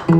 Hey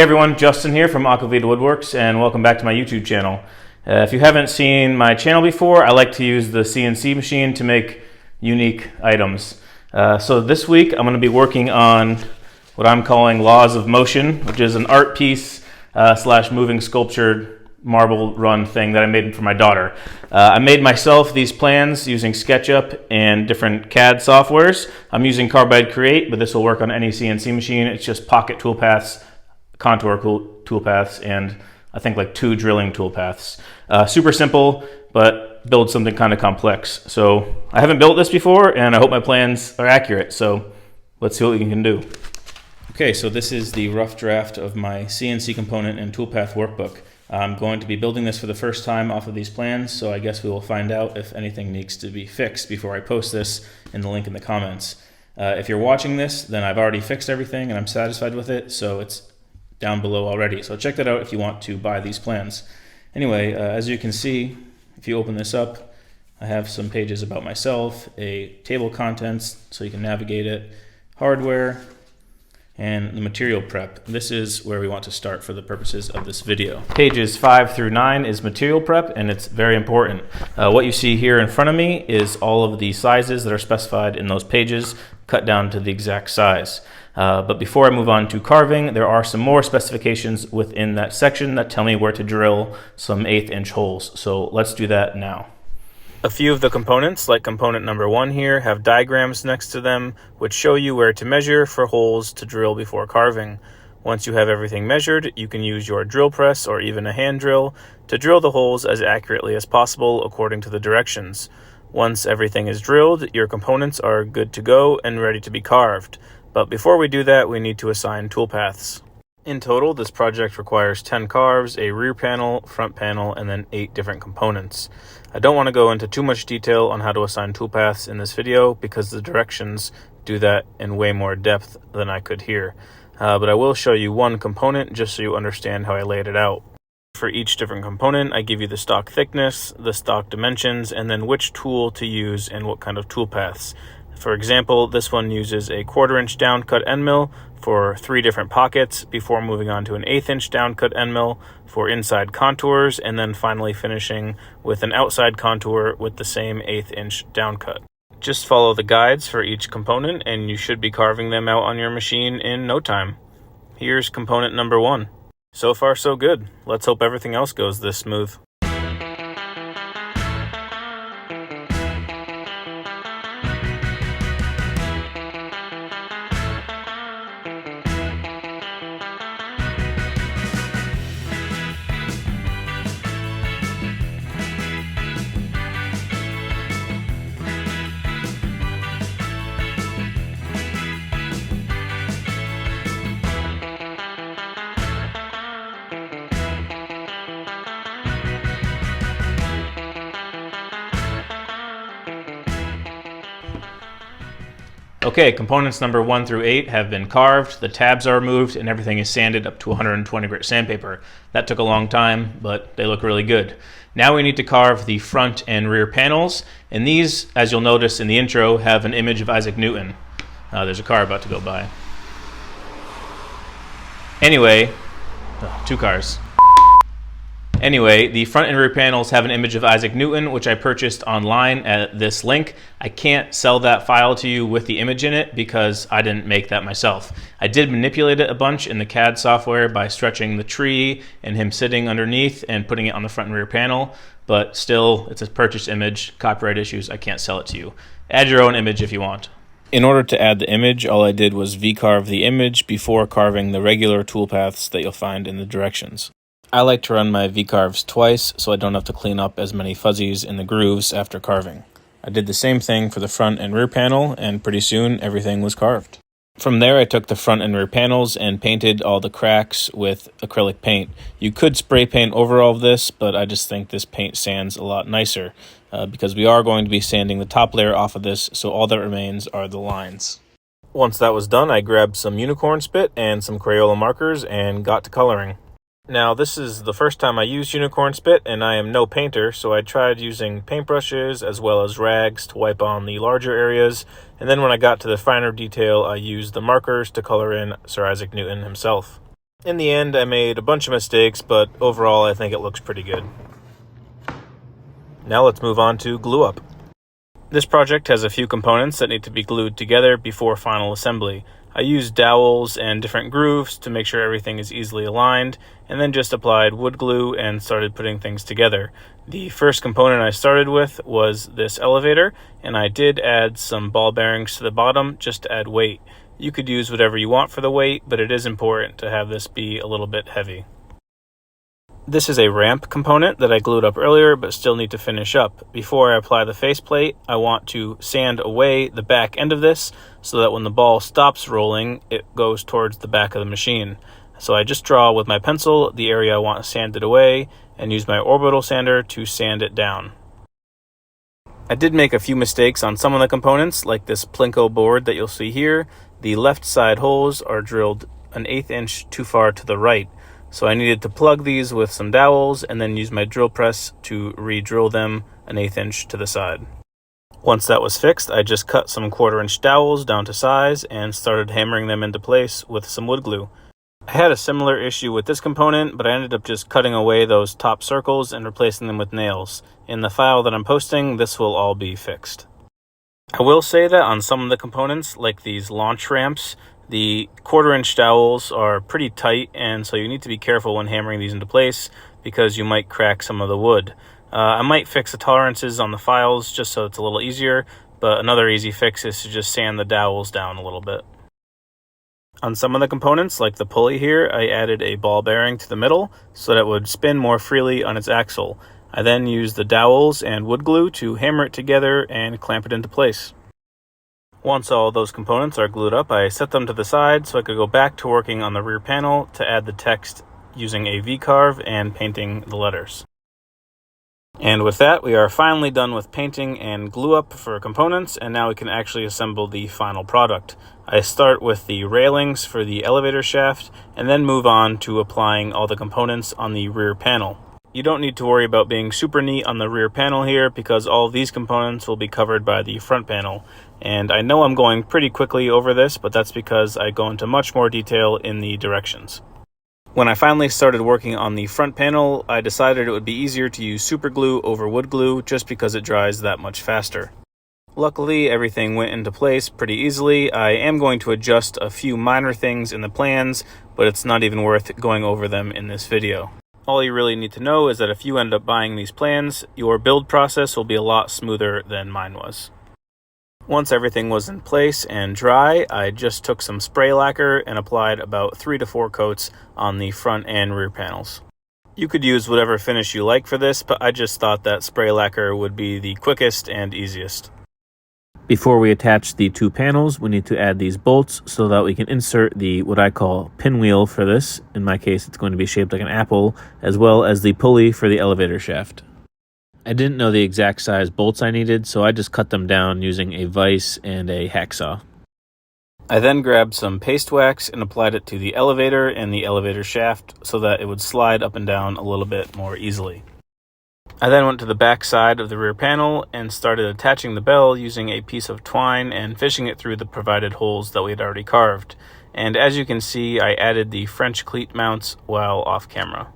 everyone, Justin here from Aquavita Woodworks, and welcome back to my YouTube channel. If you haven't seen my channel before, I like to use the CNC machine to make unique items. So this week I'm going to be working on what I'm calling Laws of Motion, which is an art piece slash moving sculptured marble run thing that I made for my daughter. I made myself these plans using SketchUp and different CAD softwares. I'm using Carbide Create, but this will work on any CNC machine. It's just pocket toolpaths, contour toolpaths, and I think like 2 drilling toolpaths. Super simple, but build something kind of complex. So I haven't built this before, and I hope my plans are accurate. So let's see what we can do. Okay, so this is the rough draft of my CNC component and toolpath workbook. I'm going to be building this for the first time off of these plans, so I guess we will find out if anything needs to be fixed before I post this in the link in the comments. If you're watching this, then I've already fixed everything and I'm satisfied with it, so it's down below already. So check that out if you want to buy these plans. Anyway, as you can see, if you open this up, I have some pages about myself, a table of contents so you can navigate it, hardware, and the material prep. This is where we want to start for the purposes of this video. Pages 5 through 9 is material prep, and it's very important. What you see here in front of me is all of the sizes that are specified in those pages, cut down to the exact size. But before I move on to carving, there are some more specifications within that section that tell me where to drill some 1/8 inch holes. So let's do that now. A few of the components, like component number 1 here, have diagrams next to them which show you where to measure for holes to drill before carving. Once you have everything measured, you can use your drill press or even a hand drill to drill the holes as accurately as possible according to the directions. Once everything is drilled, your components are good to go and ready to be carved. But before we do that, we need to assign toolpaths. In total, this project requires 10 carves, a rear panel, front panel, and then 8 different components. I don't want to go into too much detail on how to assign toolpaths in this video because the directions do that in way more depth than I could here. But I will show you one component just so you understand how I laid it out. For each different component, I give you the stock thickness, the stock dimensions, and then which tool to use and what kind of toolpaths. For example, this one uses a 1/4 inch downcut end mill for 3 different pockets before moving on to an 1/8 inch downcut end mill for inside contours, and then finally finishing with an outside contour with the same 1/8 inch downcut. Just follow the guides for each component and you should be carving them out on your machine in no time. Here's component number 1. So far so good. Let's hope everything else goes this smooth. Okay, components number 1 through 8 have been carved, the tabs are removed, and everything is sanded up to 120 grit sandpaper. That took a long time, but they look really good. Now we need to carve the front and rear panels, and these, as you'll notice in the intro, have an image of Isaac Newton. There's a car about to go by. Anyway, 2 cars. Anyway, the front and rear panels have an image of Isaac Newton, which I purchased online at this link. I can't sell that file to you with the image in it because I didn't make that myself. I did manipulate it a bunch in the CAD software by stretching the tree and him sitting underneath and putting it on the front and rear panel, but still, it's a purchased image, copyright issues, I can't sell it to you. Add your own image if you want. In order to add the image, all I did was V-carve the image before carving the regular toolpaths that you'll find in the directions. I like to run my V-carves twice so I don't have to clean up as many fuzzies in the grooves after carving. I did the same thing for the front and rear panel, and pretty soon everything was carved. From there, I took the front and rear panels and painted all the cracks with acrylic paint. You could spray paint over all of this, but I just think this paint sands a lot nicer because we are going to be sanding the top layer off of this, so all that remains are the lines. Once that was done, I grabbed some unicorn spit and some Crayola markers and got to coloring. Now, this is the first time I used unicorn spit, and I am no painter, so I tried using paintbrushes as well as rags to wipe on the larger areas, and then when I got to the finer detail, I used the markers to color in Sir Isaac Newton himself. In the end, I made a bunch of mistakes, but overall I think it looks pretty good. Now let's move on to glue up. This project has a few components that need to be glued together before final assembly. I used dowels and different grooves to make sure everything is easily aligned, and then just applied wood glue and started putting things together. The first component I started with was this elevator, and I did add some ball bearings to the bottom just to add weight. You could use whatever you want for the weight, but it is important to have this be a little bit heavy. This is a ramp component that I glued up earlier but still need to finish up. Before I apply the faceplate, I want to sand away the back end of this so that when the ball stops rolling, it goes towards the back of the machine. So I just draw with my pencil the area I want sanded away and use my orbital sander to sand it down. I did make a few mistakes on some of the components, like this plinko board that you'll see here. The left side holes are drilled an 1/8 inch too far to the right. So I needed to plug these with some dowels and then use my drill press to re-drill them an 1/8 inch to the side. Once that was fixed, I just cut some 1/4 inch dowels down to size and started hammering them into place with some wood glue. I had a similar issue with this component, but I ended up just cutting away those top circles and replacing them with nails. In the file that I'm posting, this will all be fixed. I will say that on some of the components, like these launch ramps, the 1/4 inch dowels are pretty tight, and so you need to be careful when hammering these into place because you might crack some of the wood. I might fix the tolerances on the files just so it's a little easier, but another easy fix is to just sand the dowels down a little bit. On some of the components, like the pulley here, I added a ball bearing to the middle so that it would spin more freely on its axle. I then used the dowels and wood glue to hammer it together and clamp it into place. Once all those components are glued up, I set them to the side so I could go back to working on the rear panel to add the text using a V-carve and painting the letters. And with that, we are finally done with painting and glue up for components, and now we can actually assemble the final product. I start with the railings for the elevator shaft, and then move on to applying all the components on the rear panel. You don't need to worry about being super neat on the rear panel here because all of these components will be covered by the front panel. And I know I'm going pretty quickly over this, but that's because I go into much more detail in the directions. When I finally started working on the front panel, I decided it would be easier to use super glue over wood glue just because it dries that much faster. Luckily, everything went into place pretty easily. I am going to adjust a few minor things in the plans, but it's not even worth going over them in this video. All you really need to know is that if you end up buying these plans, your build process will be a lot smoother than mine was. Once everything was in place and dry, I just took some spray lacquer and applied about 3 to 4 coats on the front and rear panels. You could use whatever finish you like for this, but I just thought that spray lacquer would be the quickest and easiest. Before we attach the 2 panels, we need to add these bolts so that we can insert the what I call pinwheel for this. In my case, it's going to be shaped like an apple, as well as the pulley for the elevator shaft. I didn't know the exact size bolts I needed, so I just cut them down using a vise and a hacksaw. I then grabbed some paste wax and applied it to the elevator and the elevator shaft so that it would slide up and down a little bit more easily. I then went to the back side of the rear panel and started attaching the bell using a piece of twine and fishing it through the provided holes that we had already carved. And as you can see, I added the French cleat mounts while off camera.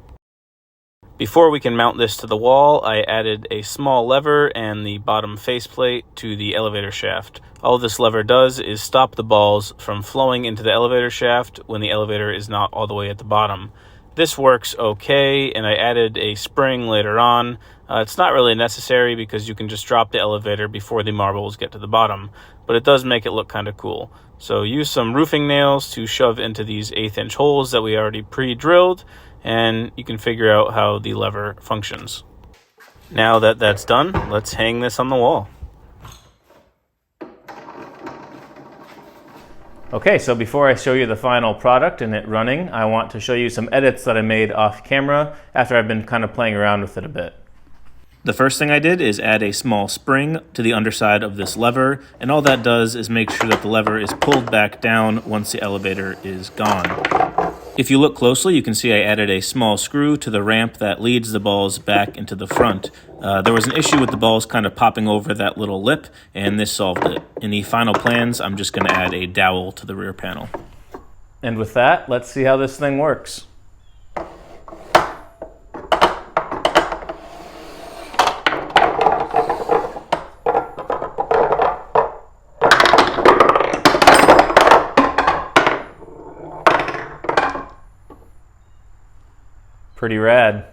Before we can mount this to the wall, I added a small lever and the bottom faceplate to the elevator shaft. All this lever does is stop the balls from flowing into the elevator shaft when the elevator is not all the way at the bottom. This works okay, and I added a spring later on. It's not really necessary because you can just drop the elevator before the marbles get to the bottom, but it does make it look kind of cool. So use some roofing nails to shove into these 1/8" holes that we already pre-drilled, and you can figure out how the lever functions. Now that that's done, let's hang this on the wall. Okay, so before I show you the final product and it running, I want to show you some edits that I made off camera after I've been kind of playing around with it a bit. The first thing I did is add a small spring to the underside of this lever, and all that does is make sure that the lever is pulled back down once the elevator is gone. If you look closely, you can see I added a small screw to the ramp that leads the balls back into the front. There was an issue with the balls kind of popping over that little lip, and this solved it. In the final plans, I'm just going to add a dowel to the rear panel. And with that, let's see how this thing works. Pretty rad.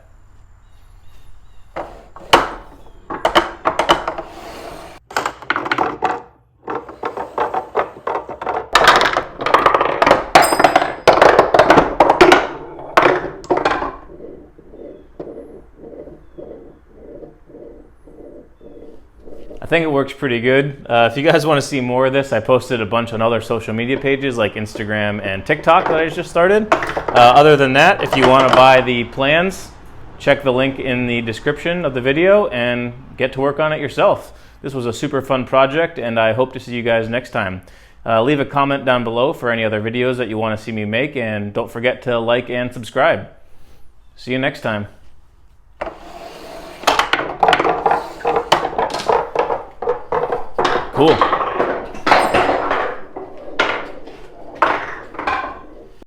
I think it works pretty good. If you guys want to see more of this, I posted a bunch on other social media pages like Instagram and TikTok that I just started. Other than that, if you want to buy the plans, check the link in the description of the video and get to work on it yourself. This was a super fun project, and I hope to see you guys next time. Leave a comment down below for any other videos that you want to see me make, and don't forget to like and subscribe. See you next time. Cool.